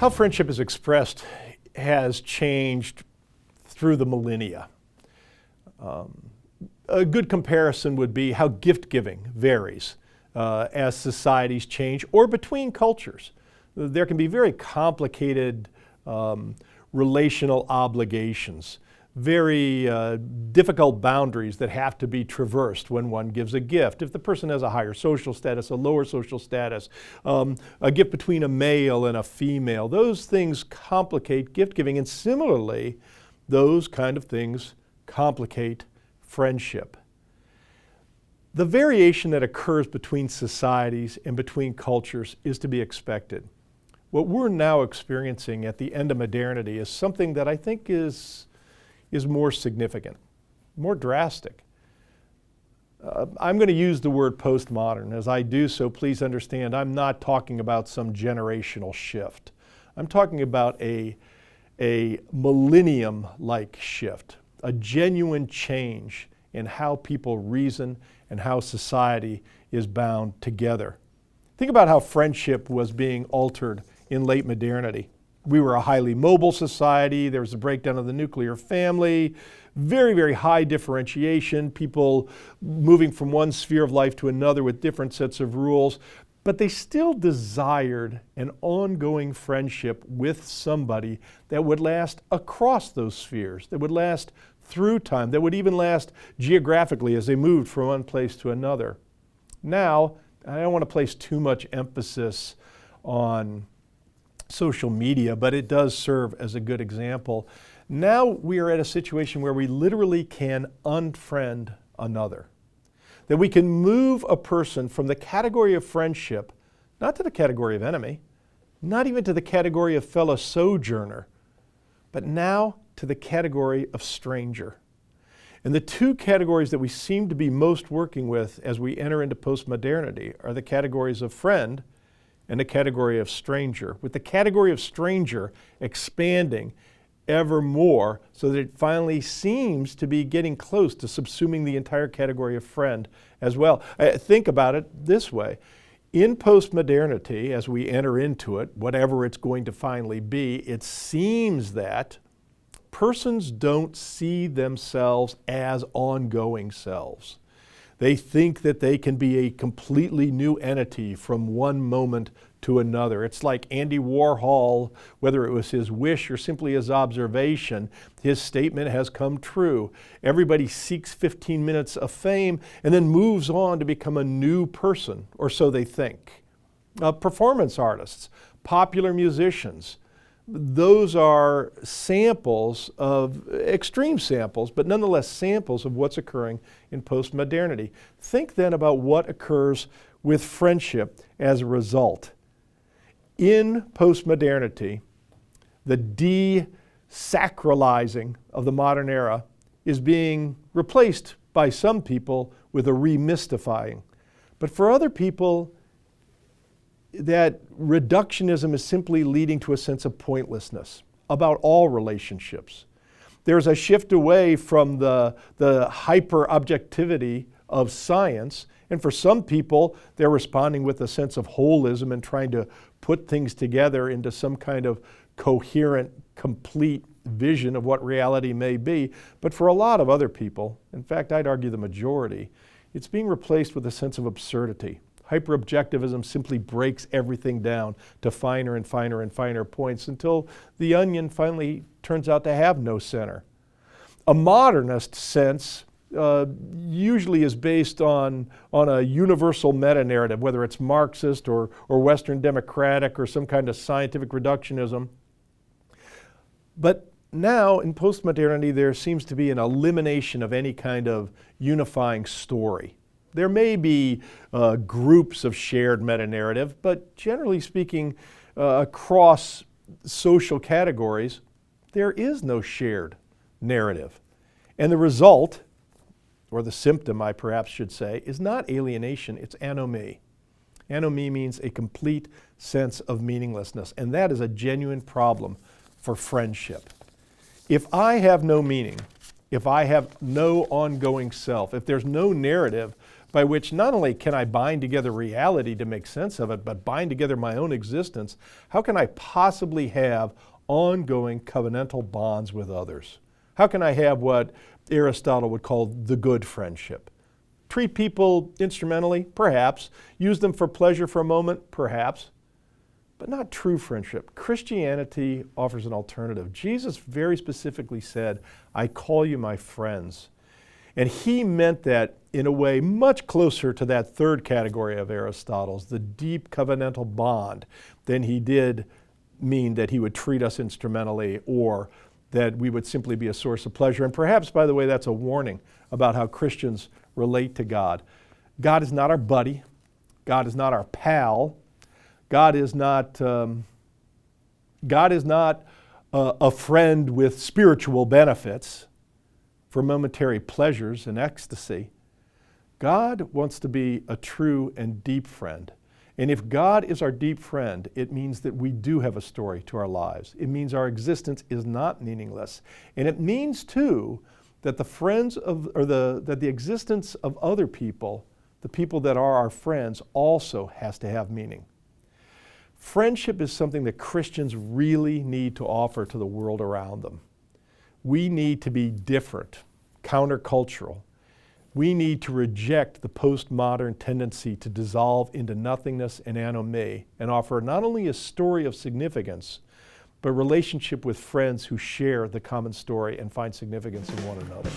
How friendship is expressed has changed through the millennia. A good comparison would be how gift giving varies as societies change or between cultures. There can be very complicated relational obligations, very difficult boundaries that have to be traversed when one gives a gift. If the person has a higher social status, a lower social status, a gift between a male and a female, those things complicate gift giving. And similarly, those kind of things complicate friendship. The variation that occurs between societies and between cultures is to be expected. What we're now experiencing at the end of modernity is something that I think is more significant, more drastic. I'm going to use the word postmodern. As I do so, please understand, I'm not talking about some generational shift. I'm talking about a millennium-like shift, a genuine change in how people reason and how society is bound together. Think about how friendship was being altered in late modernity. We were a highly mobile society. There was a breakdown of the nuclear family, very, very high differentiation, people moving from one sphere of life to another with different sets of rules, but they still desired an ongoing friendship with somebody that would last across those spheres, that would last through time, that would even last geographically as they moved from one place to another. Now, I don't want to place too much emphasis on social media, but it does serve as a good example. Now we are at a situation where we literally can unfriend another. That we can move a person from the category of friendship, not to the category of enemy, not even to the category of fellow sojourner, but now to the category of stranger. And the two categories that we seem to be most working with as we enter into postmodernity are the categories of friend and the category of stranger, with the category of stranger expanding ever more so that it finally seems to be getting close to subsuming the entire category of friend as well. Think about it this way. In postmodernity, as we enter into it, whatever it's going to finally be, it seems that persons don't see themselves as ongoing selves. They think that they can be a completely new entity from one moment to another. It's like Andy Warhol, whether it was his wish or simply his observation, his statement has come true. Everybody seeks 15 minutes of fame and then moves on to become a new person, or so they think. Performance artists, popular musicians, those are samples of, extreme samples, but nonetheless samples of what's occurring in postmodernity. Think then about what occurs with friendship as a result. In postmodernity, the desacralizing of the modern era is being replaced by some people with a remystifying. But for other people, that reductionism is simply leading to a sense of pointlessness about all relationships. There's a shift away from the hyper-objectivity of science, and for some people, they're responding with a sense of holism and trying to put things together into some kind of coherent, complete vision of what reality may be. But for a lot of other people, in fact, I'd argue the majority, it's being replaced with a sense of absurdity. Hyper-objectivism simply breaks everything down to finer and finer and finer points until the onion finally turns out to have no center. A modernist sense usually is based on a universal meta-narrative, whether it's Marxist or Western democratic or some kind of scientific reductionism. But now in postmodernity there seems to be an elimination of any kind of unifying story. There may be groups of shared meta-narrative, but generally speaking, across social categories, there is no shared narrative. And the result, or the symptom I perhaps should say, is not alienation, it's anomie. Anomie means a complete sense of meaninglessness, and that is a genuine problem for friendship. If I have no meaning, if I have no ongoing self, if there's no narrative by which not only can I bind together reality to make sense of it, but bind together my own existence, how can I possibly have ongoing covenantal bonds with others? How can I have what Aristotle would call the good friendship? Treat people instrumentally? Perhaps. Use them for pleasure for a moment? Perhaps. But not true friendship. Christianity offers an alternative. Jesus very specifically said, I call you my friends. And he meant that in a way much closer to that third category of Aristotle's, the deep covenantal bond, than he did mean that he would treat us instrumentally or that we would simply be a source of pleasure. And perhaps, by the way, that's a warning about how Christians relate to God. God is not our buddy. God is not our pal. God is not a friend with spiritual benefits for momentary pleasures and ecstasy. God wants to be a true and deep friend. And if God is our deep friend, it means that we do have a story to our lives. It means our existence is not meaningless. And it means, too, that the existence of other people, the people that are our friends, also has to have meaning. Friendship is something that Christians really need to offer to the world around them. We need to be different, countercultural. We need to reject the postmodern tendency to dissolve into nothingness and anomie and offer not only a story of significance, but relationship with friends who share the common story and find significance in one another.